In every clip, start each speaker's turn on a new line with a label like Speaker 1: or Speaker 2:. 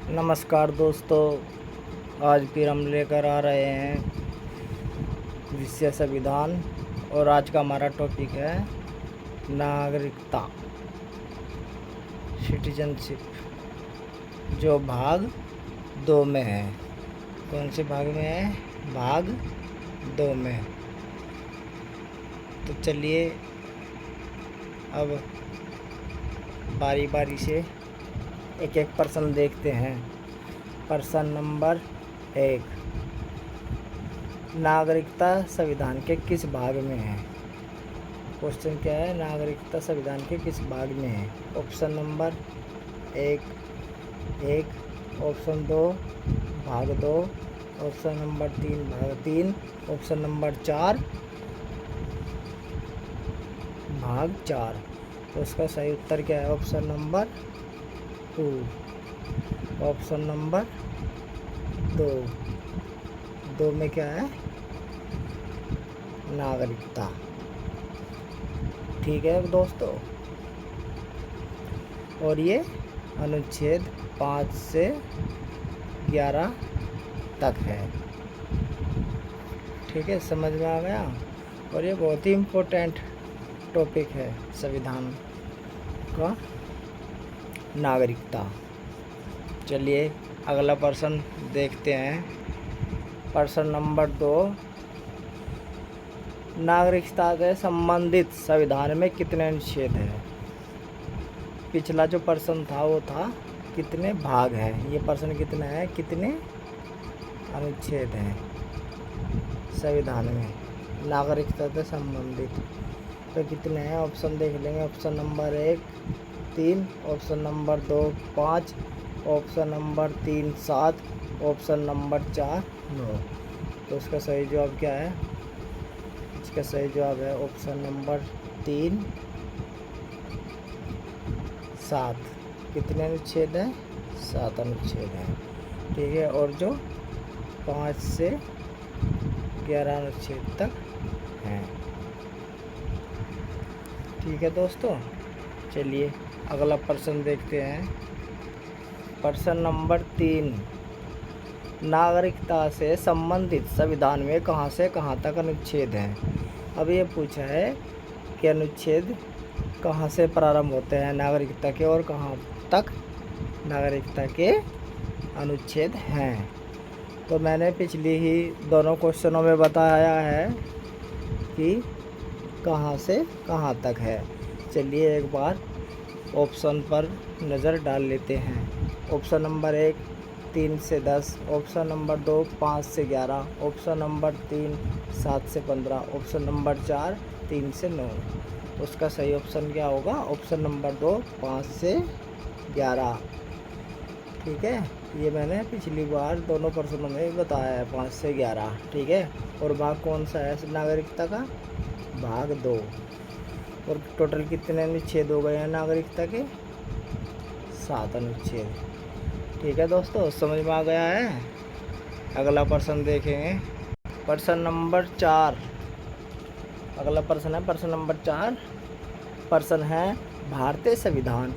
Speaker 1: नमस्कार दोस्तों, आज फिर हम लेकर आ रहे हैं विषय संविधान। और आज का हमारा टॉपिक है नागरिकता, सिटीजनशिप, जो भाग 2 में है। कौन से भाग में है? भाग 2 में। तो चलिए अब बारी बारी से एक एक प्रश्न देखते हैं। प्रश्न नंबर 1, नागरिकता संविधान के किस भाग में है? क्वेश्चन क्या है? नागरिकता संविधान के किस भाग में है? ऑप्शन नंबर 1 ऑप्शन 2 भाग 2, ऑप्शन नंबर 3 भाग 3, ऑप्शन नंबर 4 भाग 4। तो इसका सही उत्तर क्या है? ऑप्शन नंबर 2, ऑप्शन नंबर 2 में क्या है? नागरिकता। ठीक है दोस्तों, और ये अनुच्छेद 5 से 11 तक है। ठीक है, समझ में आ गया। और ये बहुत ही इम्पोर्टेंट टॉपिक है संविधान का, नागरिकता। चलिए अगला प्रश्न देखते हैं। प्रश्न नंबर 2, नागरिकता से संबंधित संविधान में कितने अनुच्छेद हैं? पिछला जो प्रश्न था वो था कितने भाग हैं। ये प्रश्न कितना है? कितने अनुच्छेद हैं संविधान में नागरिकता से संबंधित? तो कितने हैं? ऑप्शन देख लेंगे। Option number 1 3, option number 2 5, option number 3 7, option number 4 9। तो इसका सही जवाब क्या है? इसका सही जवाब है ऑप्शन नंबर 3 7। कितने अनुच्छेद हैं? 7 अनुच्छेद हैं। ठीक है, और जो 5 से 11 अनुच्छेद तक हैं। ठीक है दोस्तों, चलिए अगला प्रश्न देखते हैं। प्रश्न नंबर 3, नागरिकता से संबंधित संविधान में कहाँ से कहाँ तक अनुच्छेद हैं? अब ये पूछा है कि अनुच्छेद कहाँ से प्रारंभ होते हैं नागरिकता के, और कहाँ तक नागरिकता के अनुच्छेद हैं। तो मैंने पिछली ही दोनों क्वेश्चनों में बताया है कि कहाँ से कहाँ तक है। चलिए एक बार ऑप्शन पर नज़र डाल लेते हैं। ऑप्शन नंबर 1 3 से 10, ऑप्शन नंबर 2 5 से 11, ऑप्शन नंबर 3 7 से 15, ऑप्शन नंबर 4 3 से 9। उसका सही ऑप्शन क्या होगा? ऑप्शन नंबर 2 5 से 11। ठीक है, ये मैंने पिछली बार दोनों प्रश्नों में बताया है, 5 से 11। ठीक है, और भाग कौन सा है नागरिकता का? भाग 2। और टोटल कितने अनुच्छेद हो गए हैं नागरिकता के? 7 अनुच्छेद। ठीक है दोस्तों, समझ में आ गया है। अगला प्रश्न देखेंगे। प्रश्न नंबर 4, अगला प्रश्न है प्रश्न नंबर 4। प्रश्न है, भारतीय संविधान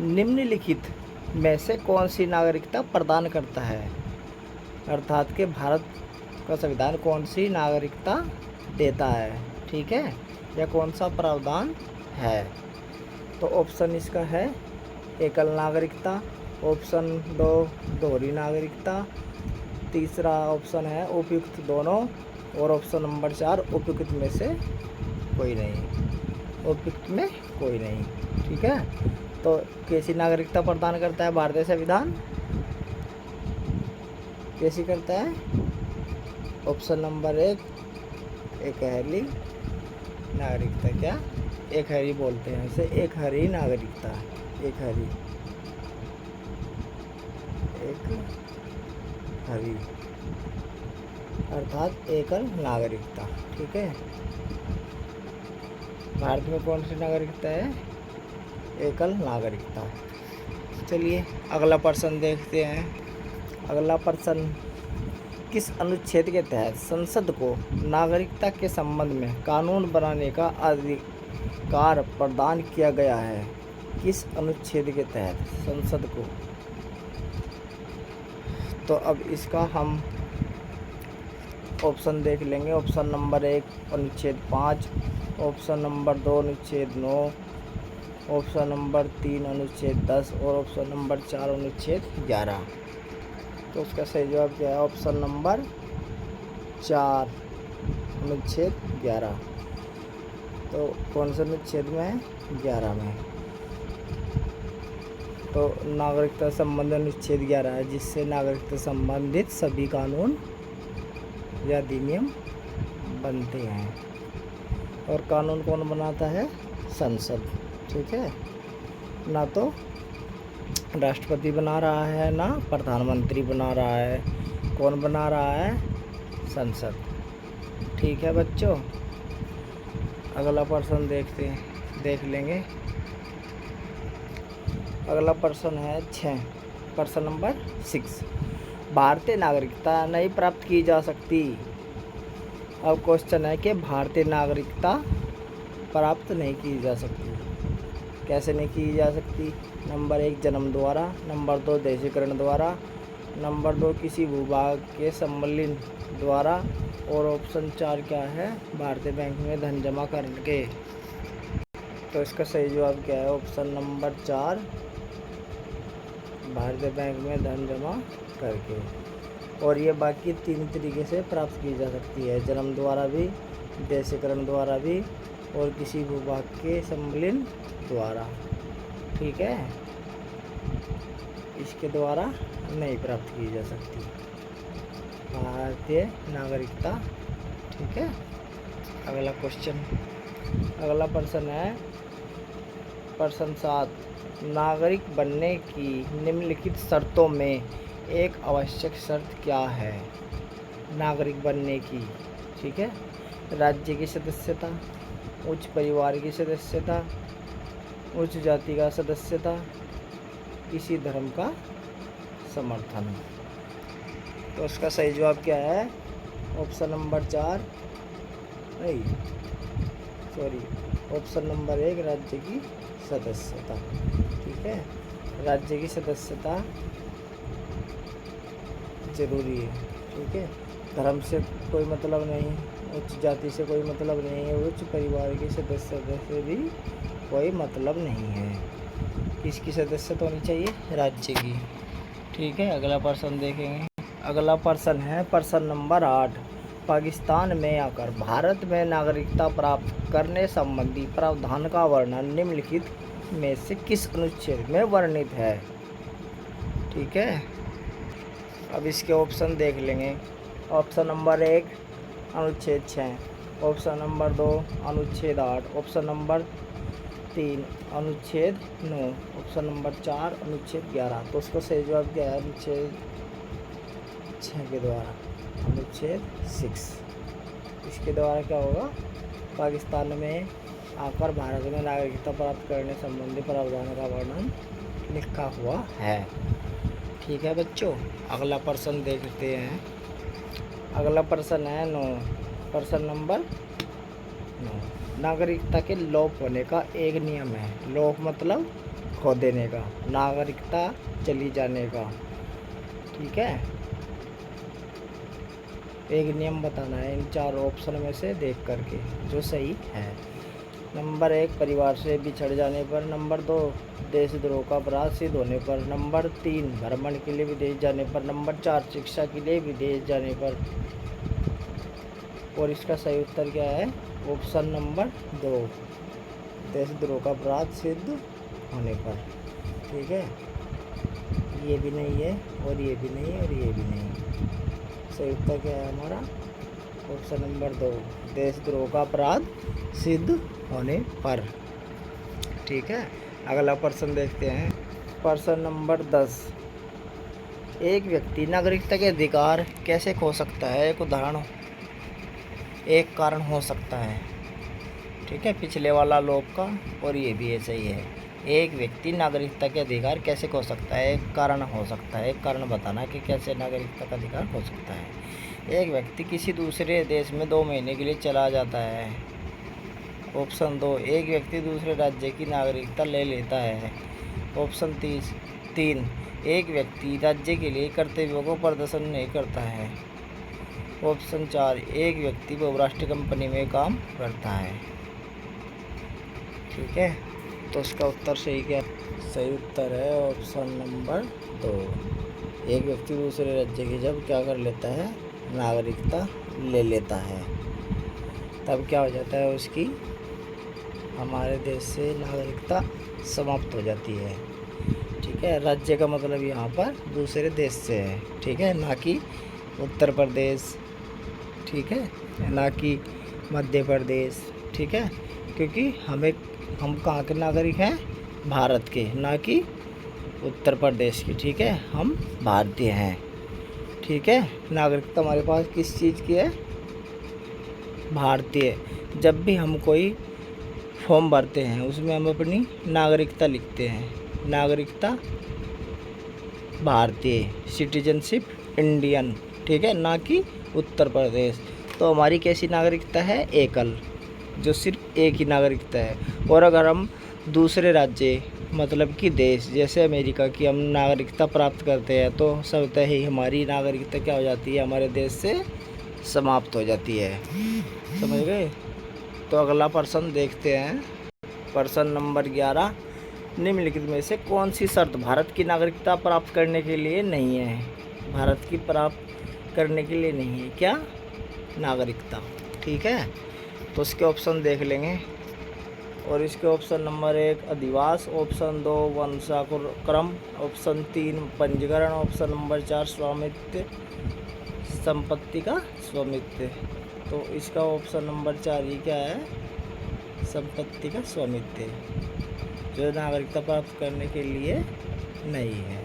Speaker 1: निम्नलिखित में से कौन सी नागरिकता प्रदान करता है? अर्थात कि भारत का संविधान कौन सी नागरिकता देता है? ठीक है, या कौन सा प्रावधान है? तो ऑप्शन इसका है एकल नागरिकता, ऑप्शन 2 दोहरी नागरिकता, तीसरा ऑप्शन है उपयुक्त दोनों, और ऑप्शन नंबर 4 उपयुक्त में से कोई नहीं। उपयुक्त में कोई नहीं। ठीक है, तो कैसी नागरिकता प्रदान करता है भारतीय संविधान? कैसी करता है? ऑप्शन नंबर 1 एकहरी नागरिकता। क्या? एकहरी बोलते हैं इसे, एकहरी नागरिकता। एकहरी अर्थात एकल नागरिकता। ठीक है, भारत में कौन सी नागरिकता है? एकल नागरिकता। चलिए अगला प्रश्न देखते हैं। अगला प्रश्न, किस अनुच्छेद के तहत संसद को नागरिकता के संबंध में कानून बनाने का अधिकार प्रदान किया गया है? किस अनुच्छेद के तहत संसद को तो अब इसका हम ऑप्शन देख लेंगे। ऑप्शन नंबर 1 अनुच्छेद 5, ऑप्शन नंबर 2 अनुच्छेद 9, ऑप्शन नंबर 3 अनुच्छेद 10 और ऑप्शन नंबर 4 अनुच्छेद 11। तो उसका सही जवाब क्या है? ऑप्शन नंबर 4 अनुच्छेद 11। तो कौन से अनुच्छेद में है? 11 में। तो नागरिकता संबंधी अनुच्छेद 11 है, जिससे नागरिकता संबंधित सभी कानून या अधिनियम बनते हैं। और कानून कौन बनाता है? संसद। ठीक है, ना तो राष्ट्रपति बना रहा है, ना प्रधानमंत्री बना रहा है। कौन बना रहा है? संसद। ठीक है बच्चों, अगला प्रश्न देख लेंगे। अगला प्रश्न है 6, प्रश्न नंबर 6। भारतीय नागरिकता नहीं प्राप्त की जा सकती। अब क्वेश्चन है कि भारतीय नागरिकता प्राप्त नहीं की जा सकती। कैसे नहीं की जा सकती? नंबर 1 जन्म द्वारा, नंबर 2 देशीकरण द्वारा, नंबर 2 किसी भूभाग के सम्मिलन द्वारा, और ऑप्शन 4 क्या है? भारतीय बैंक में धन जमा करके। तो इसका सही जवाब क्या है? ऑप्शन नंबर 4 भारतीय बैंक में धन जमा करके। और ये बाकी 3 तरीके से प्राप्त की जा सकती है, जन्म द्वारा भी, देशीकरण द्वारा भी, और किसी भूभाग के सम्मिलन द्वारा। ठीक है, इसके द्वारा नहीं प्राप्त की जा सकती भारतीय नागरिकता। ठीक है, अगला प्रश्न है प्रश्न 7। नागरिक बनने की निम्नलिखित शर्तों में एक आवश्यक शर्त क्या है? नागरिक बनने की। ठीक है, राज्य की सदस्यता, उच्च परिवार की सदस्यता, उच्च जाति का सदस्यता, किसी धर्म का समर्थन। तो उसका सही जवाब क्या है? ऑप्शन नंबर 4 नहीं सॉरी ऑप्शन नंबर 1 राज्य की सदस्यता। ठीक है, राज्य की सदस्यता जरूरी है। ठीक है, धर्म से कोई मतलब नहीं, उच्च जाति से कोई मतलब नहीं है, उच्च परिवार की सदस्यता से भी कोई मतलब नहीं है। किसकी सदस्यता होनी चाहिए? राज्य की। ठीक है, अगला प्रश्न देखेंगे। अगला प्रश्न है प्रश्न नंबर 8। पाकिस्तान में आकर भारत में नागरिकता प्राप्त करने संबंधी प्रावधान का वर्णन निम्नलिखित में से किस अनुच्छेद में वर्णित है? ठीक है, अब इसके ऑप्शन देख लेंगे। ऑप्शन नंबर 1 अनुच्छेद 6, ऑप्शन नंबर 2 अनुच्छेद 8, ऑप्शन नंबर 3 अनुच्छेद 9, ऑप्शन नंबर 4 अनुच्छेद 11। तो उसको सही जवाब क्या है? अनुच्छेद 6 के द्वारा, अनुच्छेद 6। इसके द्वारा क्या होगा? पाकिस्तान में आकर भारत में नागरिकता प्राप्त करने संबंधी प्रावधान का वर्णन लिखा हुआ है। ठीक है बच्चों, अगला प्रश्न देखते हैं। अगला प्रश्न है 9, प्रश्न नंबर 9। नागरिकता के लोप होने का एक नियम है। लोप मतलब खो देने का, नागरिकता चली जाने का। ठीक है, एक नियम बताना है इन 4 ऑप्शन में से देख करके जो सही है। नंबर 1 परिवार से बिछड़ जाने पर, नंबर 2 देशद्रोह का अपराध सिद्ध होने पर, नंबर 3 भ्रमण के लिए विदेश जाने पर, नंबर 4 शिक्षा के लिए विदेश जाने पर। और इसका सही उत्तर क्या है? ऑप्शन नंबर 2 देशद्रोह का अपराध सिद्ध होने पर। ठीक है, ये भी नहीं है और ये भी नहीं और ये भी नहीं। सही उत्तर क्या है हमारा? ऑप्शन नंबर 2 देशद्रोह का अपराध सिद्ध होने पर। ठीक है, अगला प्रश्न देखते हैं। प्रश्न नंबर 10। एक व्यक्ति नागरिकता के अधिकार कैसे खो सकता है? एक उदाहरण, एक कारण हो सकता है। ठीक है, पिछले वाला लोप का और ये भी ऐसा ही है। एक व्यक्ति नागरिकता के अधिकार कैसे खो सकता है? एक कारण हो सकता है। एक कारण बताना कि कैसे नागरिकता का अधिकार खो सकता है। एक व्यक्ति किसी दूसरे देश में 2 महीने के लिए चला जाता है। ऑप्शन 2 एक व्यक्ति दूसरे राज्य की नागरिकता ले लेता है। ऑप्शन 3 3, एक व्यक्ति राज्य के लिए कर्तव्यों को प्रदर्शन नहीं करता है। ऑप्शन 4, एक व्यक्ति बहुराष्ट्रीय कंपनी में काम करता है। ठीक है, तो इसका उत्तर सही क्या? सही उत्तर है ऑप्शन नंबर 2। एक व्यक्ति दूसरे राज्य की जब क्या कर लेता है, नागरिकता ले लेता है, तब क्या हो जाता है, उसकी हमारे देश से नागरिकता समाप्त हो जाती है। ठीक है, राज्य का मतलब यहाँ पर दूसरे देश से है। ठीक है, ना कि उत्तर प्रदेश, ठीक है, ना कि मध्य प्रदेश। ठीक है, क्योंकि हम कहाँ के नागरिक हैं, भारत के, ना कि उत्तर प्रदेश के। ठीक है, हम भारतीय हैं। ठीक है, नागरिकता हमारे पास किस चीज़ की है, भारतीय। जब भी हम कोई फॉर्म भरते हैं उसमें हम अपनी नागरिकता लिखते हैं, नागरिकता भारतीय, सिटीजनशिप इंडियन। ठीक है, ना कि उत्तर प्रदेश। तो हमारी कैसी नागरिकता है, एकल, जो सिर्फ एक ही नागरिकता है। और अगर हम दूसरे राज्य मतलब कि देश जैसे अमेरिका की हम नागरिकता प्राप्त करते हैं तो स्वतः ही हमारी नागरिकता क्या हो जाती है, हमारे देश से समाप्त हो जाती है। समझ गए? तो अगला प्रश्न देखते हैं, प्रश्न नंबर 11, निम्नलिखित में से कौन सी शर्त भारत की नागरिकता प्राप्त करने के लिए नहीं है? भारत की प्राप्त करने के लिए नहीं है क्या, नागरिकता। ठीक है, तो इसके ऑप्शन देख लेंगे। और इसके ऑप्शन नंबर 1 अधिवास, ऑप्शन 2 वंशानुक्रम, ऑप्शन 3 पंजीकरण, ऑप्शन नंबर 4 स्वामित्व, संपत्ति का स्वामित्व। तो इसका ऑप्शन नंबर 4 ही क्या है, संपत्ति का स्वामित्व, जो नागरिकता प्राप्त करने के लिए नहीं है।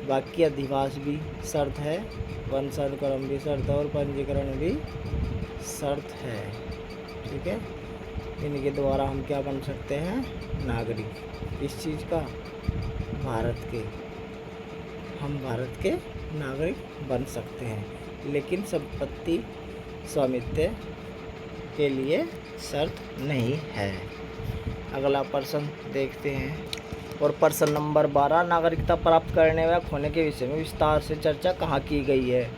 Speaker 1: बाकी अधिवास भी शर्त है, वंशानुक्रम भी शर्त है और पंजीकरण भी शर्त है। ठीक है, इनके द्वारा हम क्या बन सकते हैं, नागरिक। इस चीज़ का, भारत के, हम भारत के नागरिक बन सकते हैं, लेकिन संपत्ति स्वामित्व के लिए शर्त नहीं है। अगला प्रश्न देखते हैं। और प्रश्न नंबर 12, नागरिकता प्राप्त करने व खोने के विषय में विस्तार से चर्चा कहाँ की गई है?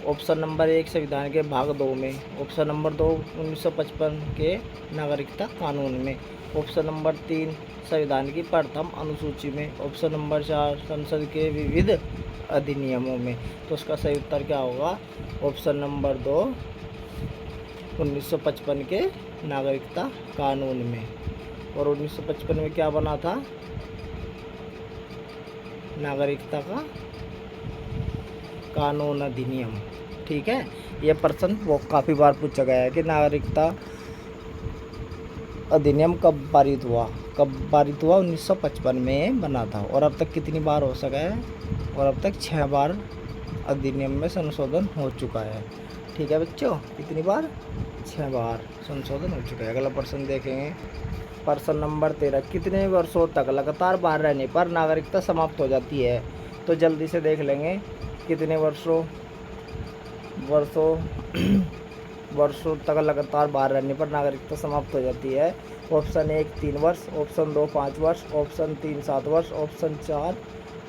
Speaker 1: ऑप्शन नंबर 1 संविधान के भाग 2 में, ऑप्शन नंबर 2 1955 के नागरिकता कानून में, ऑप्शन नंबर 3 संविधान की प्रथम अनुसूची में, ऑप्शन नंबर 4 संसद के विविध अधिनियमों में। तो उसका सही उत्तर क्या होगा, ऑप्शन नंबर 2 1955 के नागरिकता कानून में। और 1955 में क्या बना था, नागरिकता का कानून अधिनियम। ठीक है, यह प्रश्न वो काफ़ी बार पूछा गया है कि नागरिकता अधिनियम कब पारित हुआ, 1955 में बना था। और अब तक कितनी बार हो सका है, और अब तक 6 बार अधिनियम में संशोधन हो चुका है। ठीक है बच्चों, कितनी बार, 6 बार संशोधन हो चुका है। अगला प्रश्न देखेंगे, प्रश्न नंबर 13, कितने वर्षों तक लगातार बाहर रहने पर नागरिकता समाप्त हो जाती है? तो जल्दी से देख लेंगे, कितने वर्षों तक लगातार बाहर रहने पर नागरिकता समाप्त हो जाती है। ऑप्शन 1 3 वर्ष, ऑप्शन 2 5 वर्ष, ऑप्शन 3 7 वर्ष, ऑप्शन 4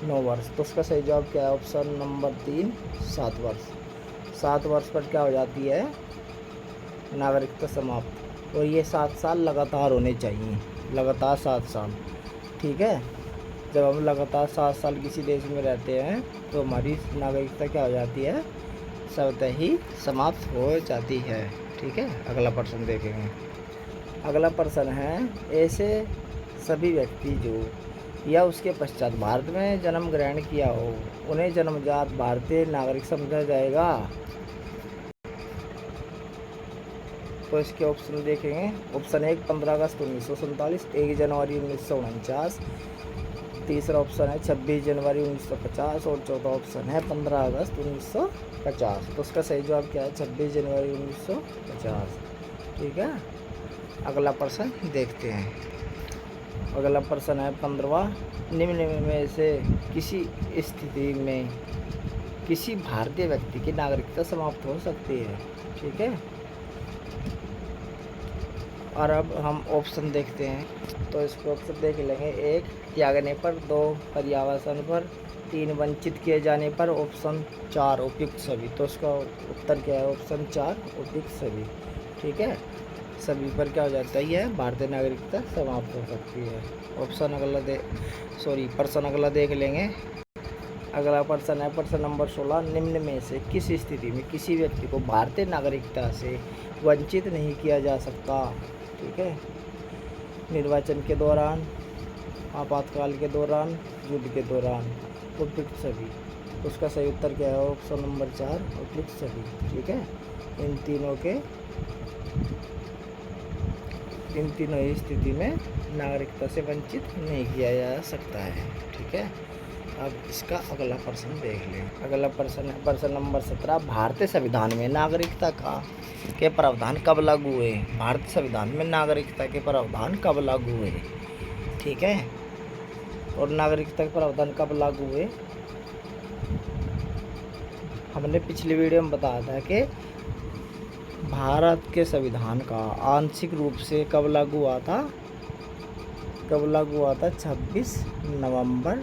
Speaker 1: 9 वर्ष। तो उसका सही जवाब क्या है, ऑप्शन नंबर 3 7 वर्ष। 7 वर्ष पर क्या हो जाती है, नागरिकता समाप्त। और ये 7 साल लगातार होने चाहिए, लगातार 7 साल। ठीक है, जब हम लगातार 7 साल किसी देश में रहते हैं तो हमारी नागरिकता क्या हो जाती है, स्वतः ही समाप्त हो जाती है। ठीक है, अगला प्रश्न देखेंगे। अगला प्रश्न है, ऐसे सभी व्यक्ति जो या उसके पश्चात भारत में जन्म ग्रहण किया हो उन्हें जन्मजात भारतीय नागरिक समझा जाएगा? तो इसके ऑप्शन देखेंगे। ऑप्शन 1 15 अगस्त 1947, 1 जनवरी 1949, तीसरा ऑप्शन है 26 जनवरी 1950 और चौथा ऑप्शन है 15 अगस्त 1950। तो उसका सही जवाब क्या है, 26 जनवरी 1950। ठीक है, अगला प्रश्न देखते हैं। अगला प्रश्न है 15वां, निम्न में से किसी स्थिति में किसी भारतीय व्यक्ति की नागरिकता समाप्त हो सकती है? ठीक है, और अब हम ऑप्शन देखते हैं। तो इसको ऑप्शन देख लेंगे। 1 त्यागने पर, 2 पर्यावसन पर, 3 वंचित किए जाने पर, ऑप्शन 4 उपयुक्त सभी। तो इसका उत्तर क्या है? ऑप्शन 4 उपयुक्त सभी। ठीक है, सभी पर क्या हो जाता है? यह भारतीय नागरिकता समाप्त हो सकती है। ऑप्शन अगला प्रश्न अगला देख लेंगे। अगला प्रश्न है प्रश्न नंबर 16। निम्न में से किस स्थिति में किसी व्यक्ति को भारतीय नागरिकता से वंचित नहीं किया जा सकता? ठीक है, निर्वाचन के दौरान, आपातकाल के दौरान, युद्ध के दौरान, उपयुक्त सभी। उसका सही उत्तर क्या है? ऑप्शन नंबर 4 उपयुक्त सभी। ठीक है, इन तीनों ही स्थिति में नागरिकता से वंचित नहीं किया जा सकता है। ठीक है, अब इसका अगला प्रश्न देख लें। अगला प्रश्न है प्रश्न नंबर 17। भारतीय संविधान में नागरिकता के प्रावधान कब लागू हुए? भारतीय संविधान में नागरिकता के प्रावधान कब लागू हुए? ठीक है, और नागरिकता के प्रावधान कब लागू हुए? हमने पिछली वीडियो में बताया था कि भारत के संविधान का आंशिक रूप से कब लागू हुआ था? 26 नवंबर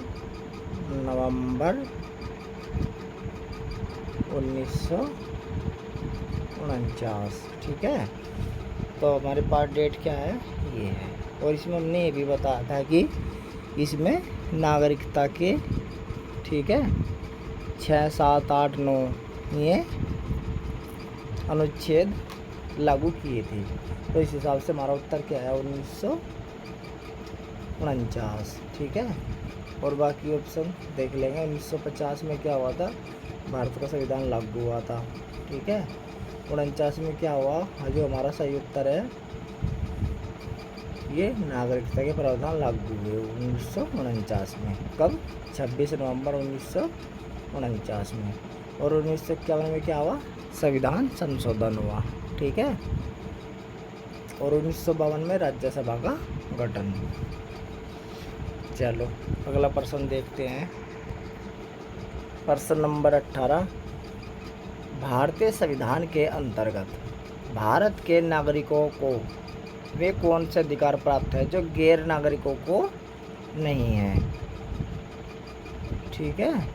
Speaker 1: 1949। ठीक है, तो हमारे पास डेट क्या है? ये है। और इसमें हमने ये भी बताया था कि इसमें नागरिकता के, ठीक है, 6, 7, 8, 9 ये अनुच्छेद लागू किए थे। तो इस हिसाब से हमारा उत्तर क्या है? 1949। ठीक है, और बाकी ऑप्शन देख लेंगे। 1950 में क्या हुआ था? भारत का संविधान लागू हुआ था। ठीक है, 49 में क्या हुआ? जो हमारा सही उत्तर है, ये नागरिकता के प्रावधान लागू हुए 1949 में। कब? 26 नवंबर 1949 में। और 1951 में क्या हुआ? संविधान संशोधन हुआ। ठीक है, और 1952 में राज्यसभा का गठन। चलो अगला प्रश्न देखते हैं। प्रश्न नंबर 18। भारतीय संविधान के अंतर्गत भारत के नागरिकों को वे कौन से अधिकार प्राप्त है जो गैर नागरिकों को नहीं है? ठीक है,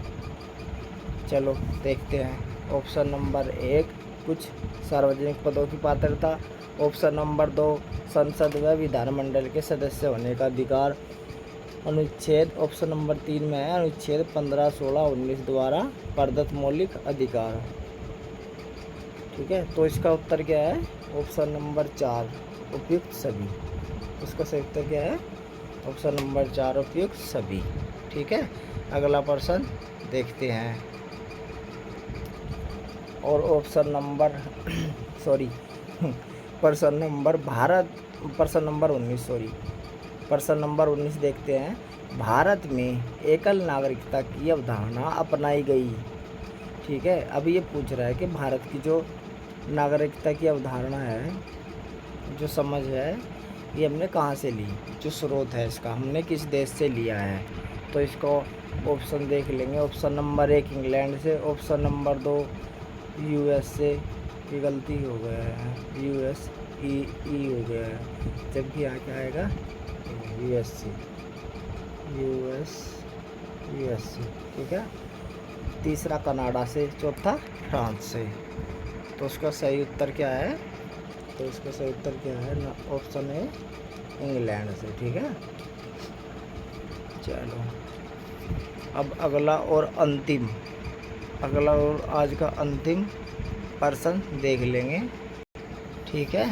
Speaker 1: चलो देखते हैं। ऑप्शन नंबर 1 कुछ सार्वजनिक पदों की पात्रता। ऑप्शन नंबर 2 संसद व विधानमंडल के सदस्य होने का अधिकार। अनुच्छेद ऑप्शन नंबर 3 में है अनुच्छेद 15, 16, 19 द्वारा प्रदत्त मौलिक अधिकार। ठीक है, तो इसका उत्तर क्या है? ऑप्शन नंबर 4 उपयुक्त सभी। उसका सही उत्तर क्या है? ऑप्शन नंबर 4 उपयुक्त सभी। ठीक है, अगला प्रश्न देखते हैं। और ऑप्शन नंबर प्रश्न नंबर 19 देखते हैं। भारत में एकल नागरिकता की अवधारणा अपनाई गई। ठीक है, अभी ये पूछ रहा है कि भारत की जो नागरिकता की अवधारणा है, जो समझ है, ये हमने कहाँ से ली? जो स्रोत है इसका हमने किस देश से लिया है? तो इसको ऑप्शन देख लेंगे। ऑप्शन नंबर 1 इंग्लैंड से, ऑप्शन नंबर 2 यूएस से, ये गलती हो गया है, यूएस ई हो गया है, जबकि यहाँ क्या आएगा? यूएससी। ठीक है, तीसरा कनाडा से, चौथा फ्रांस से। तो उसका सही उत्तर क्या है? तो इसका सही उत्तर क्या है? ऑप्शन है इंग्लैंड से। ठीक है, चलो अब अगला और आज का अंतिम प्रश्न देख लेंगे। ठीक है,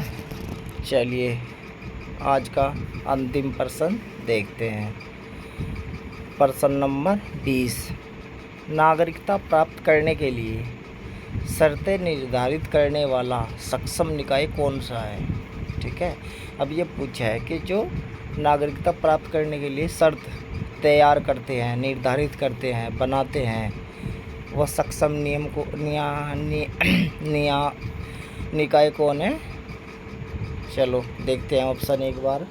Speaker 1: चलिए आज का अंतिम प्रश्न देखते हैं। प्रश्न नंबर 20। नागरिकता प्राप्त करने के लिए शर्तें निर्धारित करने वाला सक्षम निकाय कौन सा है? ठीक है, अब ये पूछा है कि जो नागरिकता प्राप्त करने के लिए शर्त तैयार करते हैं, निर्धारित करते हैं, बनाते हैं, वह सक्षम निकाय कौन है? चलो देखते हैं ऑप्शन एक बार।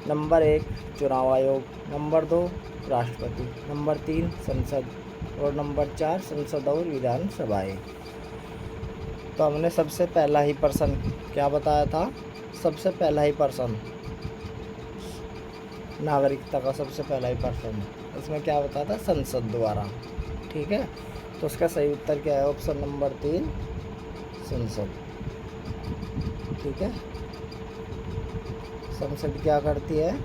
Speaker 1: नंबर 1 चुनाव आयोग, नंबर 2 राष्ट्रपति, नंबर 3 संसद, और नंबर 4 संसद और विधानसभाएं। तो हमने सबसे पहला ही प्रश्न क्या बताया था? सबसे पहला ही पर्सन, नागरिकता का सबसे पहला ही पर्सन, उसमें क्या बताया था, संसद द्वारा। ठीक है, तो उसका सही उत्तर क्या है, ऑप्शन नंबर 3 संसद। ठीक है, संसद क्या करती है,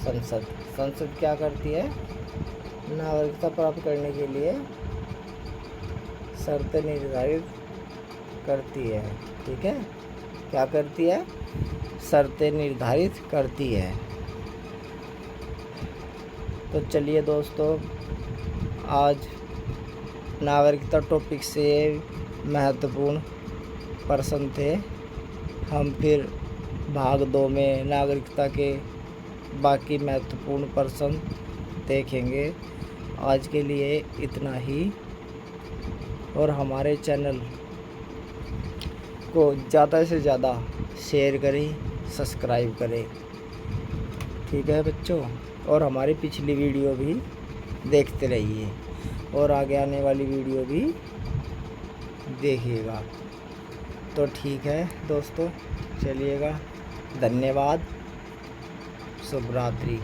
Speaker 1: संसद क्या करती है, नागरिकता प्राप्त करने के लिए शर्तें निर्धारित करती है। ठीक है, क्या करती है, शर्तें निर्धारित करती है। तो चलिए दोस्तों, आज नागरिकता टॉपिक से महत्वपूर्ण प्रश्न थे। हम फिर भाग 2 में नागरिकता के बाकी महत्वपूर्ण प्रश्न देखेंगे। आज के लिए इतना ही, और हमारे चैनल को ज़्यादा से ज़्यादा शेयर करें, सब्सक्राइब करें। ठीक है बच्चों, और हमारी पिछली वीडियो भी देखते रहिए और आगे आने वाली वीडियो भी देखिएगा। तो ठीक है दोस्तों, चलिएगा, धन्यवाद, शुभ रात्रि।